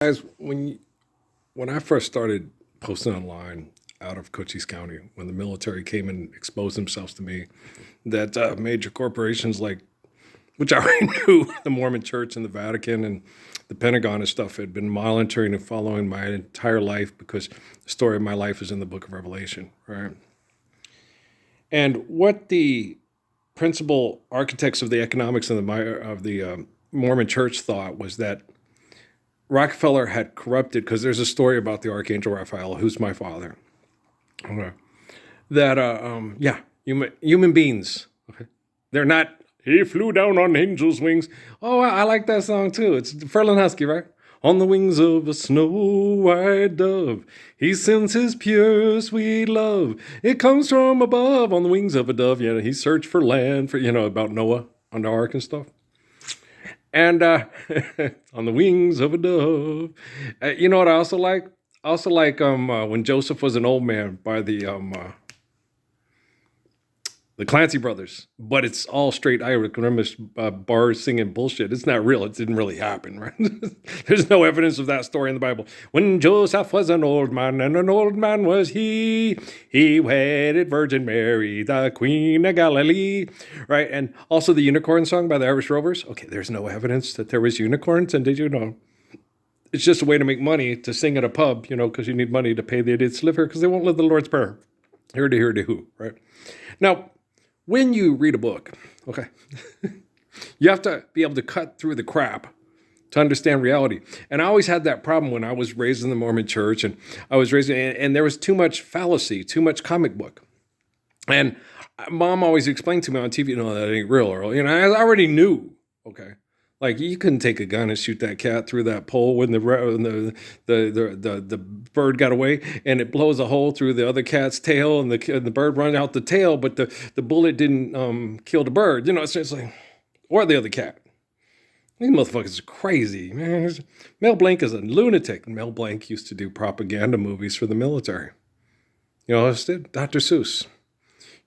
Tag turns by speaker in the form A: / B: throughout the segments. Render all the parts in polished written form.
A: Guys, when I first started posting online out of Cochise County, when the military came and exposed themselves to me, that major corporations like, which I already knew, the Mormon Church and the Vatican and the Pentagon and stuff had been monitoring and following my entire life because the story of my life is in the Book of Revelation, right? And what the principal architects of the economics of the Mormon Church thought was that Rockefeller had corrupted, because there's a story about the Archangel Raphael, who's my father. Okay. That, yeah, human beings. Okay. They're not, he flew down on angel's wings. Oh, I like that song too. It's Ferlin Husky, right? On the wings of a snow white dove, he sends his pure sweet love. It comes from above on the wings of a dove. Yeah, he searched for land for, about Noah on the ark and stuff. And on the wings of a dove. You know what I also like? I also like when Joseph was an old man by the Clancy brothers, but it's all straight Irish bars singing bullshit. It's not real. It didn't really happen, right? There's no evidence of that story in the Bible. When Joseph was an old man, and an old man was he wedded Virgin Mary, the Queen of Galilee, right? And also the unicorn song by the Irish Rovers. Okay, there's no evidence that there was unicorns, and did you know? It's just a way to make money to sing at a pub, because you need money to pay the idiots to live here because they won't live the Lord's Prayer. Here to who, right? Now, when you read a book, okay, you have to be able to cut through the crap to understand reality. And I always had that problem when I was raised in the Mormon Church, and I was raised, and there was too much fallacy, too much comic book. And Mom always explained to me on TV, no, that ain't real, or, I already knew, okay. Like, you couldn't take a gun and shoot that cat through that pole when the bird got away, and it blows a hole through the other cat's tail, and the bird runs out the tail, but the bullet didn't kill the bird. It's just like, or the other cat. These motherfuckers are crazy, man. Mel Blanc is a lunatic. Mel Blanc used to do propaganda movies for the military. Dr. Seuss.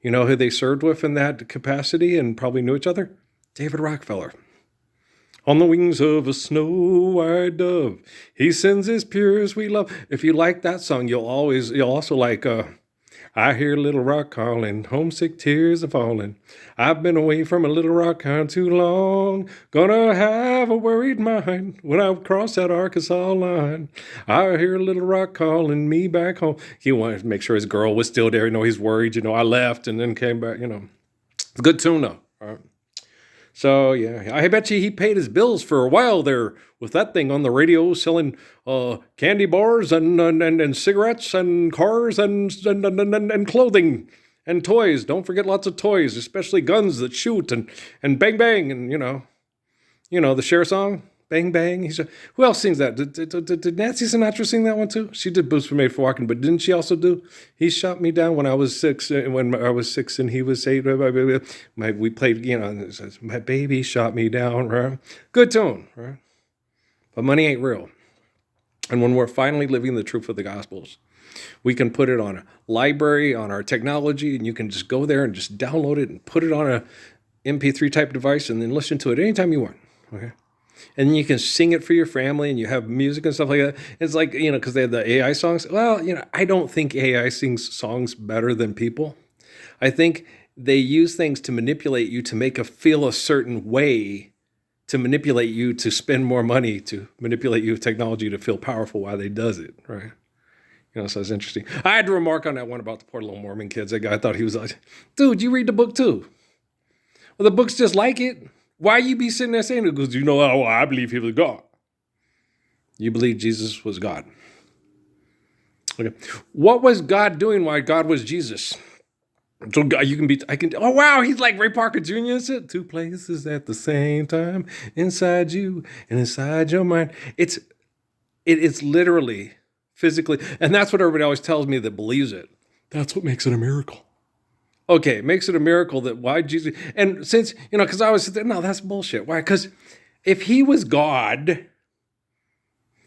A: You know who they served with in that capacity and probably knew each other? David Rockefeller. On the wings of a snow white dove, he sends his pure sweet love. If you like that song, you'll also like, I hear Little Rock calling, homesick tears are falling. I've been away from a Little Rock too long. Gonna have a worried mind when I cross that Arkansas line. I hear Little Rock calling me back home. He wanted to make sure his girl was still there. He's worried. I left and then came back. It's a good tune though. All right. So, yeah, I bet you he paid his bills for a while there with that thing on the radio selling candy bars and cigarettes and cars and clothing and toys. Don't forget lots of toys, especially guns that shoot and bang bang and, the Cher song. Bang Bang. Who else sings that? Did Nancy Sinatra sing that one too? She did Boots Were Made for Walking, but didn't she also do He Shot Me Down when I was 6, and he was 8? We played, it says, my baby shot me down, right? Good tune, right? But money ain't real. And when we're finally living the truth of the Gospels, we can put it on a library, on our technology, and you can just go there and just download it and put it on a MP3 type device and then listen to it anytime you want, okay? And then you can sing it for your family and you have music and stuff like that. It's like, because they have the AI songs. Well, I don't think AI sings songs better than people. I think they use things to manipulate you to make you feel a certain way, to manipulate you to spend more money, to manipulate you with technology to feel powerful while they does it, right? So it's interesting. I had to remark on that one about the poor little Mormon kids. That guy thought he was like, dude, you read the book too. Well, the book's just like it. Why you be sitting there saying it? Because I believe he was God. You believe Jesus was God. Okay. What was God doing while God was Jesus? So God, oh wow, he's like Ray Parker Jr. said, 2 places at the same time, inside you and inside your mind. It's literally, physically, and that's what everybody always tells me that believes it. That's what makes it a miracle. Okay, it makes it a miracle that why Jesus, and since, because I was, no, that's bullshit. Why? Because if he was God,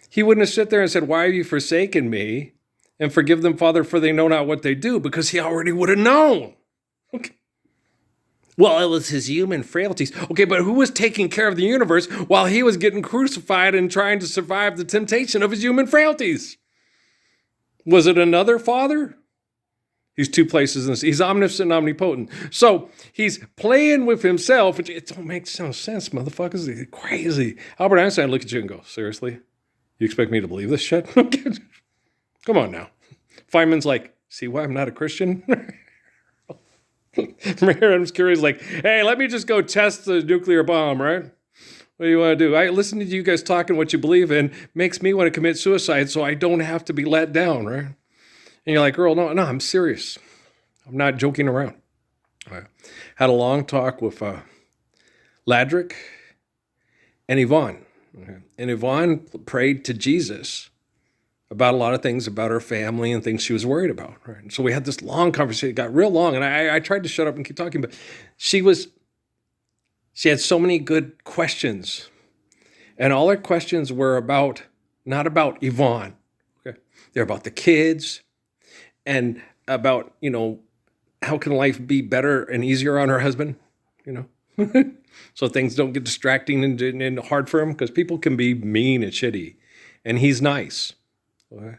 A: he wouldn't have sit there and said, why have you forsaken me? And forgive them, Father, for they know not what they do, because he already would have known. Okay. Well, it was his human frailties. Okay, but who was taking care of the universe while he was getting crucified and trying to survive the temptation of his human frailties? Was it another father? He's two places. He's omniscient, omnipotent. So he's playing with himself. It don't make no sense, motherfuckers. It's crazy. Albert Einstein look at you and go, seriously? You expect me to believe this shit? Come on now. Feynman's like, see why I'm not a Christian? From here, I'm just curious, like, hey, let me just go test the nuclear bomb, right? What do you want to do? I listen to you guys talking what you believe in makes me want to commit suicide so I don't have to be let down, right? And you're like, girl, no, I'm serious. I'm not joking around. I had a long talk with Ladrick and Yvonne. Okay? And Yvonne prayed to Jesus about a lot of things about her family and things she was worried about. Right? And so we had this long conversation. It got real long, and I tried to shut up and keep talking, but she had so many good questions. And all her questions were not about Yvonne. Okay? They're about the kids and about, how can life be better and easier on her husband, so things don't get distracting and hard for him, because people can be mean and shitty, and he's nice. Okay?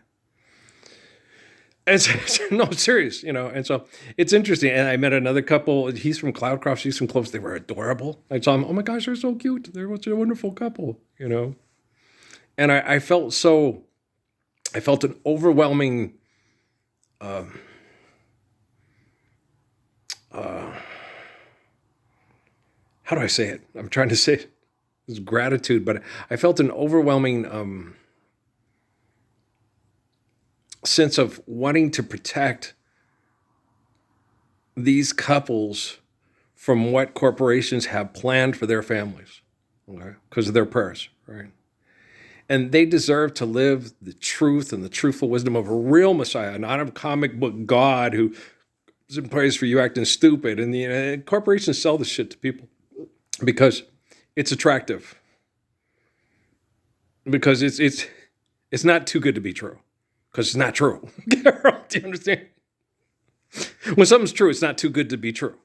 A: No, serious, and so it's interesting. And I met another couple. He's from Cloudcroft, she's from Clovis. They were adorable. I saw them. Oh my gosh, they're so cute. They're such a wonderful couple, And I felt an overwhelming, how do I say it? I'm trying to say it. It's gratitude, but I felt an overwhelming sense of wanting to protect these couples from what corporations have planned for their families, okay? Because of their prayers, right? And they deserve to live the truth and the truthful wisdom of a real Messiah, not a comic book God who prays for you acting stupid. And the corporations sell this shit to people because it's attractive. Because it's not too good to be true. Because it's not true. Do you understand? When something's true, it's not too good to be true.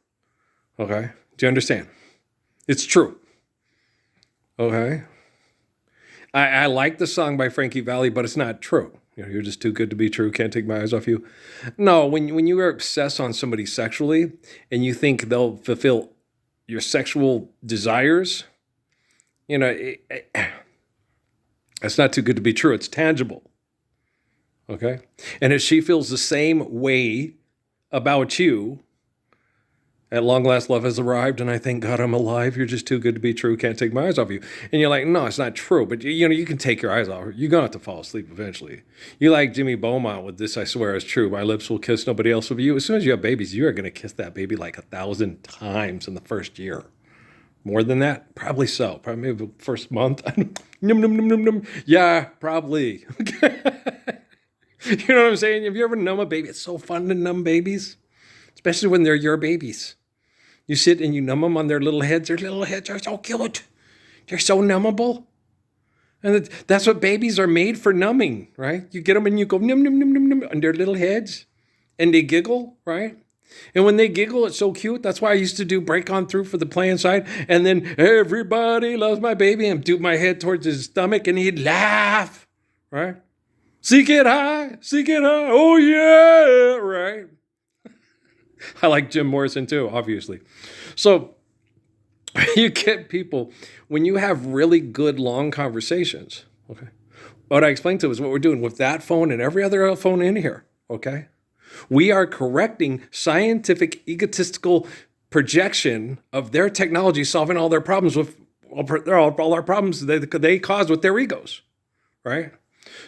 A: Okay? Do you understand? It's true. Okay? I like the song by Frankie Valli, but it's not true. You're just too good to be true. Can't take my eyes off you. No, when you are obsessed on somebody sexually and you think they'll fulfill your sexual desires, it's not too good to be true. It's tangible. Okay? And if she feels the same way about you, at long last love has arrived, and I thank God I'm alive. You're just too good to be true. Can't take my eyes off you. And you're like, no, it's not true. But you can take your eyes off her. You're going to have to fall asleep eventually. You like Jimmy Beaumont with "This I swear is true. My lips will kiss nobody else but you." As soon as you have babies, you are going to kiss that baby like 1,000 times in the first year. More than that? Probably so. Probably maybe the first month. Num, num, num, num, num. Yeah, probably. You know what I'm saying? Have you ever numb a baby? It's so fun to numb babies, especially when they're your babies. You sit and you numb them on their little heads. Their little heads are so cute. They're so numbable. And that's what babies are made for, numbing, right? You get them and you go num, num, num, num, num on their little heads. And they giggle, right? And when they giggle, it's so cute. That's why I used to do Break On Through for the Play Inside. And then everybody loves my baby. And do my head towards his stomach and he'd laugh, right? Seek it high, oh yeah, right? I like Jim Morrison too, obviously. So you get people, when you have really good long conversations, okay? What I explained to them is what we're doing with that phone and every other phone in here, okay? We are correcting scientific egotistical projection of their technology solving all their problems with all our problems they cause with their egos, right?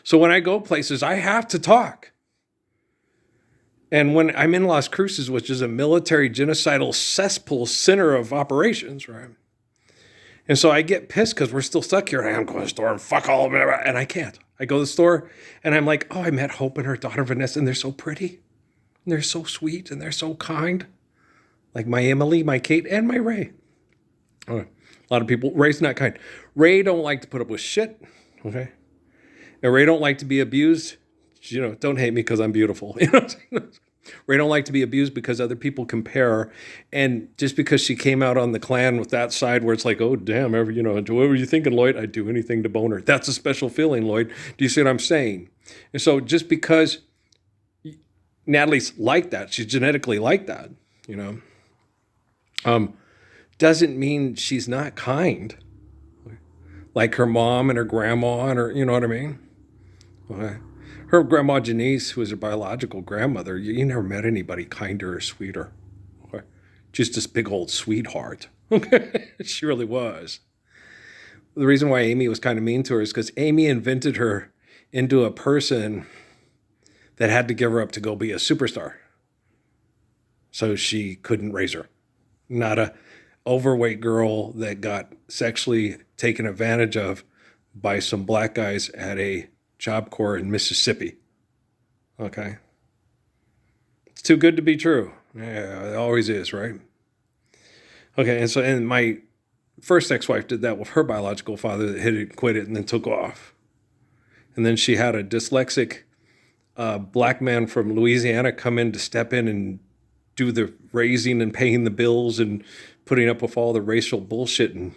A: So when I go places, I have to talk. And when I'm in Las Cruces, which is a military genocidal cesspool center of operations, right? And so I get pissed because we're still stuck here. And I'm going to the store and fuck all of it. And I can't. I go to the store and I'm like, oh, I met Hope and her daughter Vanessa, and they're so pretty. And they're so sweet and they're so kind. Like my Emily, my Kate, and my Ray. Okay. A lot of people, Ray's not kind. Ray don't like to put up with shit, okay? And Ray don't like to be abused. Don't hate me because I'm beautiful. Ray don't like to be abused because other people compare. And just because she came out on the clan with that side where it's like, oh, damn, what were you thinking, Lloyd? I'd do anything to bone her. That's a special feeling, Lloyd. Do you see what I'm saying? And so just because Natalie's like that, she's genetically like that, doesn't mean she's not kind. Like her mom and her grandma and her, you know what I mean? Okay. Her grandma Janice, who was her biological grandmother, you never met anybody kinder or sweeter. Okay. Just this big old sweetheart. Okay. She really was. The reason why Amy was kind of mean to her is because Amy invented her into a person that had to give her up to go be a superstar. So she couldn't raise her. Not a overweight girl that got sexually taken advantage of by some black guys at a Job Corps in Mississippi. Okay. It's too good to be true. Yeah, it always is, right? Okay, and my first ex-wife did that with her biological father that hit it, quit it, and then took off. And then she had a dyslexic black man from Louisiana come in to step in and do the raising and paying the bills and putting up with all the racial bullshit in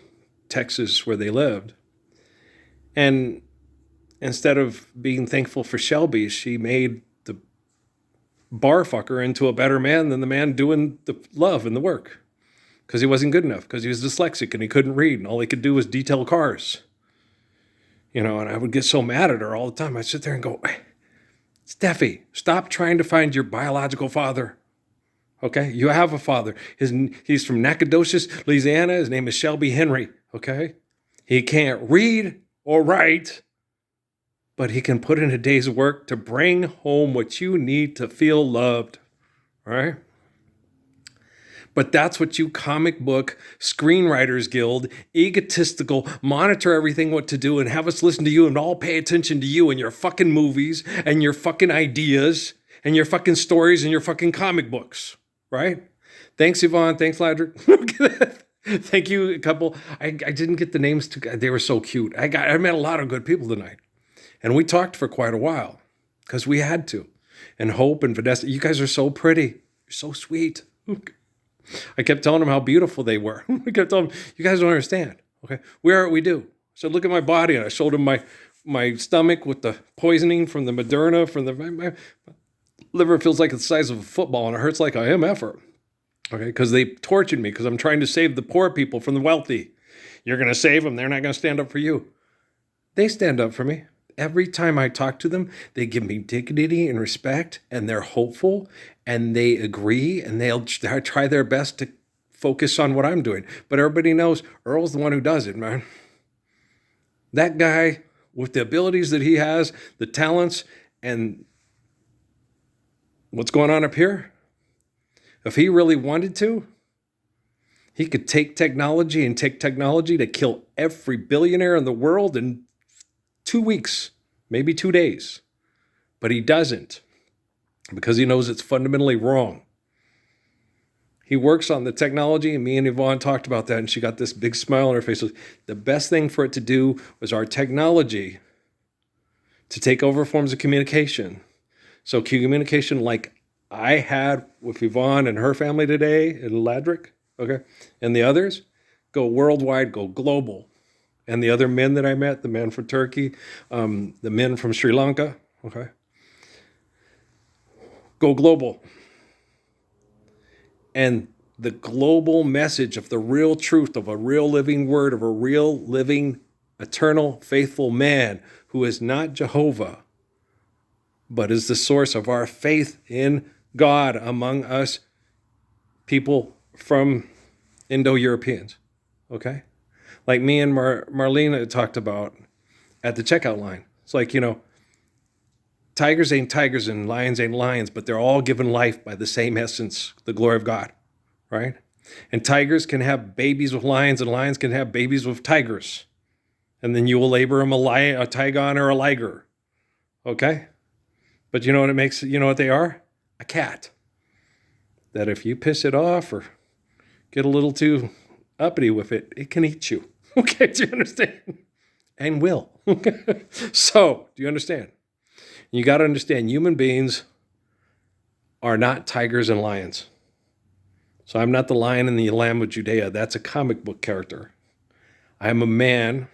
A: Texas where they lived. And instead of being thankful for Shelby, she made the bar fucker into a better man than the man doing the love and the work. Because he wasn't good enough, because he was dyslexic and he couldn't read, and all he could do was detail cars. And I would get so mad at her all the time. I'd sit there and go, Steffi, stop trying to find your biological father. Okay? You have a father. He's from Nacogdoches, Louisiana. His name is Shelby Henry. Okay? He can't read or write, but he can put in a day's work to bring home what you need to feel loved. All right? But that's what you comic book screenwriters guild, egotistical, monitor everything what to do and have us listen to you and all pay attention to you and your fucking movies and your fucking ideas and your fucking stories and your fucking comic books, right? Thanks, Yvonne. Thanks, Ladrick. Thank you, a couple. I didn't get the names. They were so cute. I met a lot of good people tonight. And we talked for quite a while because we had to. And Hope and Vanessa, you guys are so pretty. You're so sweet. I kept telling them how beautiful they were. I kept telling them, you guys don't understand. Okay, we do. So look at my body, and I showed them my stomach with the poisoning from the Moderna, my liver feels like the size of a football, and it hurts like a MFer. Okay, because they tortured me because I'm trying to save the poor people from the wealthy. You're going to save them. They're not going to stand up for you. They stand up for me. Every time I talk to them, they give me dignity and respect, and they're hopeful, and they agree, and they'll try their best to focus on what I'm doing. But everybody knows Earl's the one who does it, man. That guy, with the abilities that he has, the talents, and what's going on up here, if he really wanted to, he could take technology to kill every billionaire in the world in 2 weeks, maybe 2 days. But he doesn't because he knows it's fundamentally wrong. He works on the technology, and me and Yvonne talked about that, and she got this big smile on her face. The best thing for it to do was our technology to take over forms of communication. So communication like I had with Yvonne and her family today in Ladrick, okay, and the others, go worldwide, go global. And the other men that I met, the man from Turkey, the men from Sri Lanka, okay? Go global. And the global message of the real truth of a real living word, of a real living, eternal, faithful man who is not Jehovah, but is the source of our faith in God among us people from Indo-Europeans, okay? Like me and Marlena talked about at the checkout line. It's like, tigers ain't tigers and lions ain't lions, but they're all given life by the same essence, the glory of God, right? And tigers can have babies with lions, and lions can have babies with tigers. And then you will label them a tigon or a liger, okay? But you know what it makes? You know what they are? A cat. That if you piss it off or get a little too uppity with it, it can eat you. Okay, do you understand? And will. So, do you understand? You got to understand, human beings are not tigers and lions. So I'm not the lion and the lamb of Judea. That's a comic book character. I am a man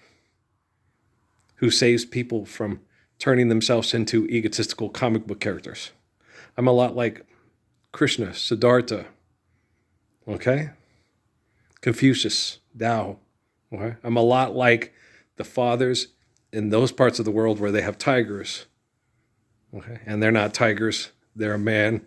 A: who saves people from turning themselves into egotistical comic book characters. I'm a lot like Krishna, Siddhartha, okay? Confucius, Tao, okay? I'm a lot like the fathers in those parts of the world where they have tigers, okay? And they're not tigers, they're a man,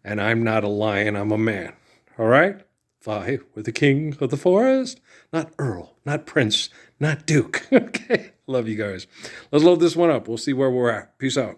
A: and I'm not a lion, I'm a man, all right? Fly with the king of the forest, not Earl, not Prince, not Duke, okay? Love you guys. Let's load this one up. We'll see where we're at. Peace out.